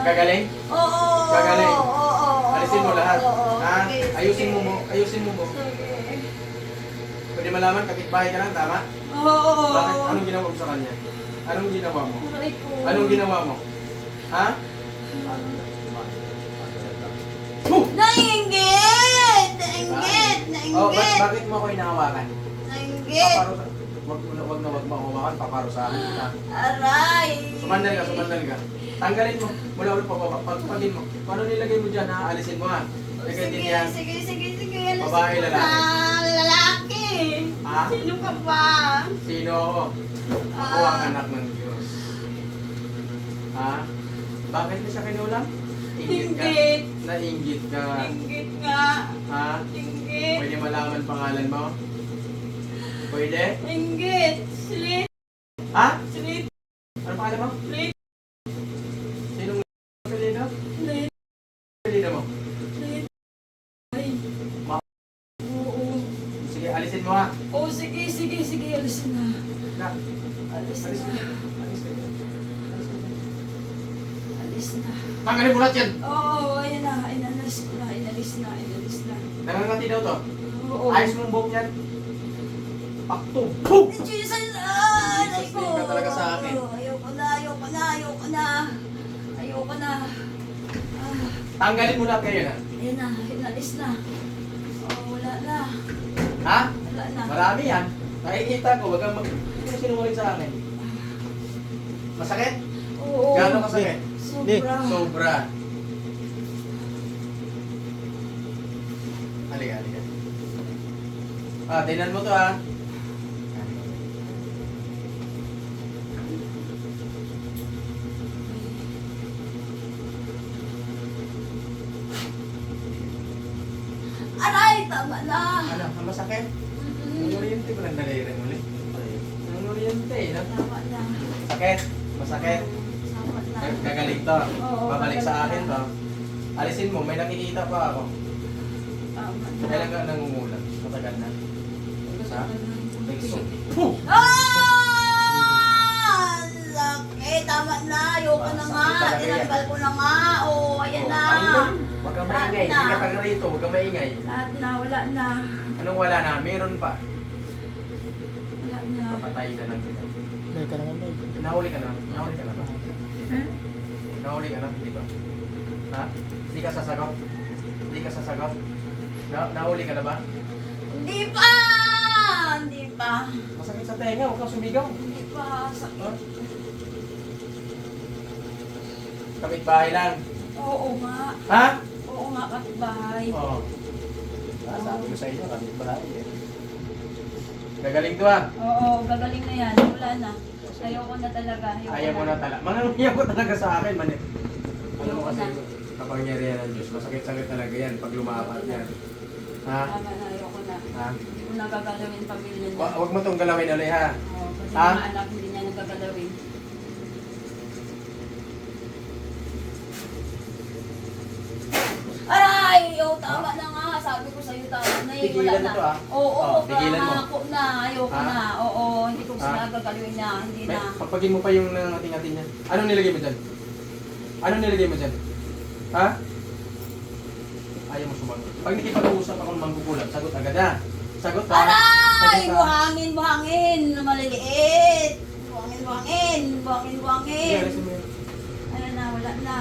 Gagaling? Oo. Gagaling? Oo. Alisin mo lahat. Oo. Ha? Sige, Ayusin mo sige. mo. Ayusin mo mo. Sige. Pwede malaman, kapitbahay ka lang, tama? Oo. Bakit? Anong ginawa mo sa kanya? Anong ginawa mo? Aray ko. Anong ginawa mo? Ha? Nainggit! Nainggit! Oh, Nainggit! bakit mo ako inahawakan? Nainggit! Paparusa. Wag na wag mo hawakan, paparusahan kita. Aray! Sumandal ka, sumandal ka. Tanggalin mo. Mula ulit pagpagin mo. Paano nilagay mo dyan, ha? Alisin mo, ha? Sige, Sige, sige, sige, sige. Alas Babae, ko lalaki? na. Lalaki! Ha? Sino ka ba? Sino ako? Ako ang anak ng Diyos. Ha? Bakit mo siya kinulam? Inggit ka. Inggit! Nainggit ka. Inggit nga! Ha? Inggit! Pwede malaman pangalan mo? Pwede? Inggit! Slit! Ha? Slit! Ano pangalan mo? Slit! Sinong apelido? Slit! Apelido mo? Slit! Ay! Ma- Oo. Sige, alisin mo, ha? Oh, sige, sige, sige. Alis na. Na. Alis Alis na. na. Alis na. Alis na. Tanggalin mo lahat yan! Oo, ayan na. Inalis ko na. Inalis na. Inalis na. Nangangati daw to. Oo. Ayos mong buhok yan. Pakto. Boom! Jesus! Ah! Jesus, tingin ka talaga sa akin. Ayoko na. Ayoko na. Ayoko na. Ayoko na. Ah, Tanggalin mo lahat kayo, ha? ayan na. Inalis na. Oh, wala na. Ha? Wala na. Marami yan. Nakikita ko, wag kang sinungaling sa akin. Masakit? Oo. Gano'ng kasakit? Sobra. Sobra. Halika, halika. Ah, tingnan mo to, ha? Aray! Tama na. Ano, masakit? Mm-mm. Ang oriente ko lang nalairin ulit. Ang oriente, no? Tama na. Sakit? Masakit? Tama na. Gagaling to. Oo, Babalik sa akin gagaling to. Alisin mo, may nakikita pa ako. Tama na. Kailan ka nangungulan? Matagal na. Sa? Lekso. Ah! Laki! Tama na. Ayoko na nga. Sakit talaga yan. Tinanggal ko na nga. Oh, ayan na. Huwag kang maingay. Lahat na. Hindi ka taga rito. Huwag kang maingay. Lahat na. Wala na. Anong wala na? Meron pa. Wala na. Papatay na lang kita. Dahil ka naman daw. Nahuli ka na? Nahuli ka na ba? Hmm? Nahuli ka na? Hindi ba? Ha? Hindi ka sasagot? Hindi ka sasagot? Nahuli ka na ba? Hindi pa! Hindi pa. Masakit sa tenga. Huwag kang sumigaw. Hindi pa. Sakit. Kapitbahay lang. Oo nga. Ha? Oo nga, kapitbahay. Oo. Sabi ko sa inyo, kapitbahay eh. Gagaling to, ha? Oo, gagaling na yan. Wala na. Ayoko na talaga. Ayaw mo na talaga. Mangyayang ko talaga sa akin, man. Alam mo kasi, Ayoko kapangyarihan ng Diyos, masakit-sakit talaga yan pag lumapat yan. Ha? Tama na, ayoko na. Ha? Hindi ko na gagalawin pamilya niya. Huwag mo tong galawin ulit, ha? Oo, kasi Ha? mga anak hindi niya nagagalawin. Aray! Oh, tama na nga. Sabi ko sa'yo, tama na eh. Wala Tigilan na. ito, ah. Oo, Oh, tigilan mo. pangako na. Ayoko Ha? na. Oo, hindi ko Ha? sila gagalawin na. Hindi May, na. pagpagin mo pa yung nangating-ating niya. Anong nilagay mo dyan? Anong nilagay mo dyan? Ha? Ayaw mo sumagot. Pag nakipag-uusap ako ng mangkukulam, sagot agad, ha? Sagot, ha? Aray! Sagot, ha? Buhangin, buhangin. Maliliit. Buhangin, buhangin. Buhangin, Sige, buhangin. alisin mo yun. Ano na, wala na.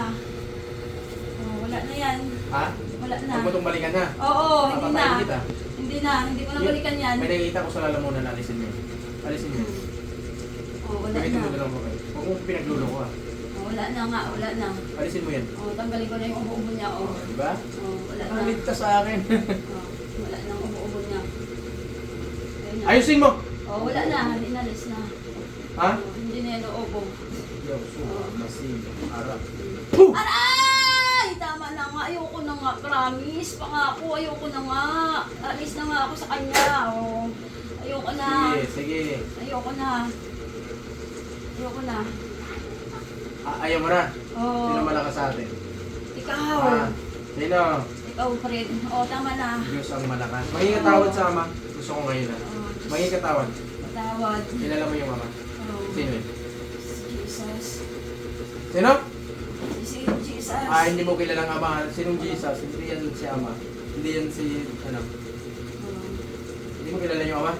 Oh, wala na yan. Ha? Wala na. Huwag mo itong balikan, ha? Oo, hindi na. Papatayin kita. Hindi na, hindi ko na balikan yan. May nakikita ko sa lalamunan na alisin mo yun. Alisin mo yun. Oh, wala Gamitin na. mo dalawang papel. Huwag mo pinagluloko, ha? Oh, wala na nga, wala na. Alisin mo yan. Oh, tanggalin ko na yung ubo-ubo niya. Oh, Diba? oh wala na. Palit ka sa akin. Oh, wala na ang ubo-ubo niya. Ayun na. Ayusin mo! Oh, wala na, inalis na. Ha? Oh, hindi na yan ubo. Yo, suha, masin, harap. Aray! Tama na nga, ayoko na nga, promise. Pangako, ayoko na nga. Alis na nga ako sa kanya. Oh, ayoko na. Sige, sige. Ayoko na. Ayoko na. Ayaw mo na. Oh, Sino malakas sa atin? ikaw. Ha? Sino? Ikaw, Fred. Oh, tama na. Diyos ang malakas. Mangingatawad sa ama. Gusto ko ngayon, ha? Oh, Mangingatawad. patawad. Kilala mo yung ama. Oh, Sino yun? Jesus. Sino? Si hindi mo kilalang ama. Sinong Jesus? Hindi yan si ama. Hindi yan si, ano. Hindi mo kilala yung ama?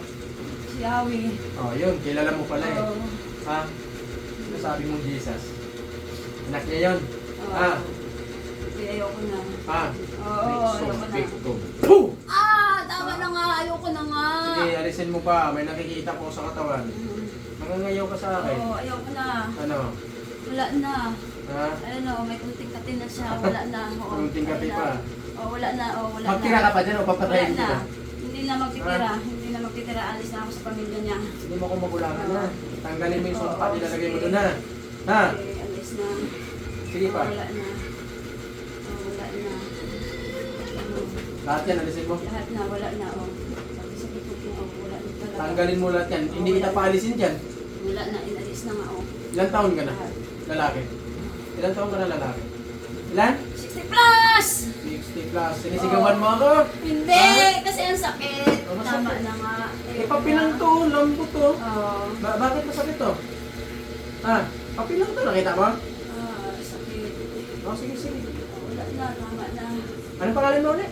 Si Yahweh. Oh, yun. Kilala mo pala eh. Oo. Ha? Nasabi mong Jesus. Anak niya yun. Oo. Ah. Hindi, ayoko na. Ha? Oo, ayoko na. Boom! Tama na nga. Ayoko na nga. Sige, alisin mo pa. May nakikita ko sa katawan. Nangangayaw ka sa akin. Oo, ayoko na. Ano? Wala na. Ha? Ano, may kunting kati na siya. Wala na. Oo, Kunting kati wala pa. na. Oo, wala na. Oo, wala na. Magtira ka pa dyan o Wala papatayin na. kita? Hindi na magtitira. Hindi na magtitira. Alis na ako sa pamilya niya. Hindi mo ko magulangan na. Tanggalin mo yung sumpa, nilalagay mo doon na. Ha? Okay, alis na. Sige pa. Wala na. Wala na. Lahat yan, alisin mo. Lahat na, wala na. Sakit ko po. Wala na talaga. Tanggalin mo lahat yan. Hindi kita paalisin dyan. Wala na, inalis na nga. Ilan taon ka na? Lalaki. Ilan taon ka na lalaki? Ilan? 60 plus! 60 plus. Sinisigawan mo ako? Hindi! Kasi ang sakit. Oh, masakit. Tama na nga. Eh, papilang to. Lambot to. Oo. Bakit masakit to? Ha? Papilang to. Nakita mo? Sakit. Oh, sige, sige. Wala na, tama na. Anong pangalan mo ulit?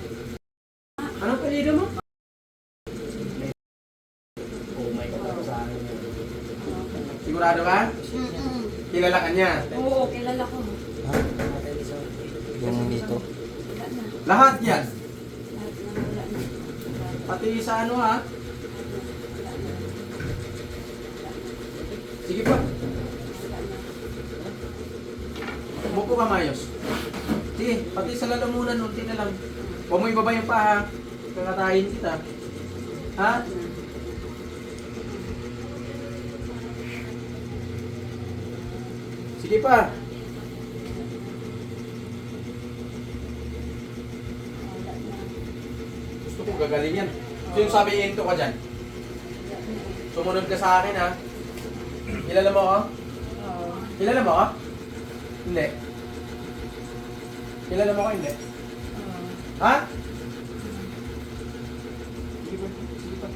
Anong apelyido mo? Oh my God, sa akin yun. Sigurado ka? Kilala ka niya? Oo, kilala ko. Yung dito. Wala na. Lahat yan. Lahat na, wala na. Pati sa ano ha? Sige pa. Buko ka mayos. Sige, pati sa lalamunan, unti na lang. Huwag mo ibaba yung paa ha. Kakatayin kita. Ha? Sige pa. Gusto ko gagaling yan. So yung sabi into ka dyan. Sumunod ka sa akin ha. Kilala mo ako? Oo. Kilala mo ako? Hindi. Kilala mo ako? Hindi. Oo. Ha? Sige pa. Sige pa.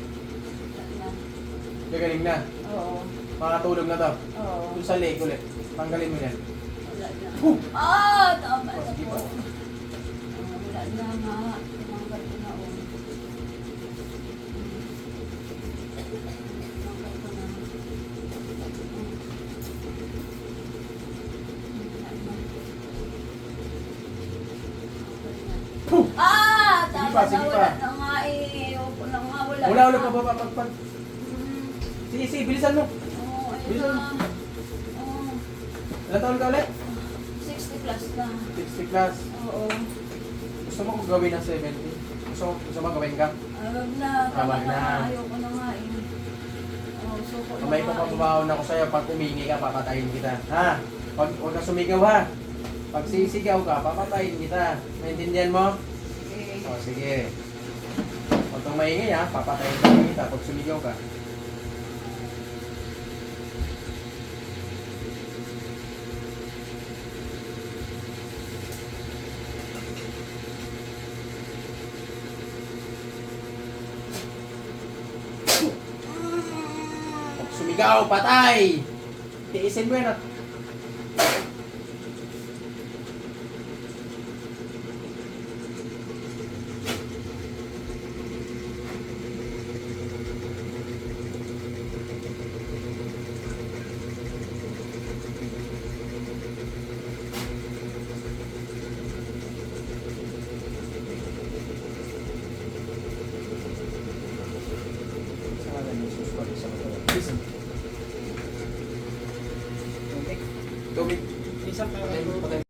Gagaling na. Oo. Makakatulog na to. Oo. Doon sa leg ulit. Tanggalin mo yan. Wala na. Huh! Tama na Sige po. pa. Wala na nga. Tinanggal ko na. Tinanggal ko na. Huh! Tama Sige na. pa. Wala na nga eh. Ayoko na nga. Wala Wala, wala na. pa ba pagpag. Mm. Sige, sige, bilisan mo. Oo, ayun Bilisan na. mo. Oo. Ilan taon ka ulit? 60 plus na. 60 plus. Oo. Gusto mo kong gawin ng 70? Gusto mo gawin ka? Wag na. Tama Tama na. na. Ayoko na nga eh. Suko na May nga eh. papababaon ako sa'yo. Pag umingi ka, papatayin kita. Ha? Huwag ka sumigaw ha. Pag sisigaw ka, papatayin kita. Naintindihan mo? Okay. O, sige. Huwag kang maingay ha. Papatayin kita pag sumigaw ka. Pag sumigaw, patay! Tiisin mo yan at Listen. Tubig. Isang Patay mo, patay mo.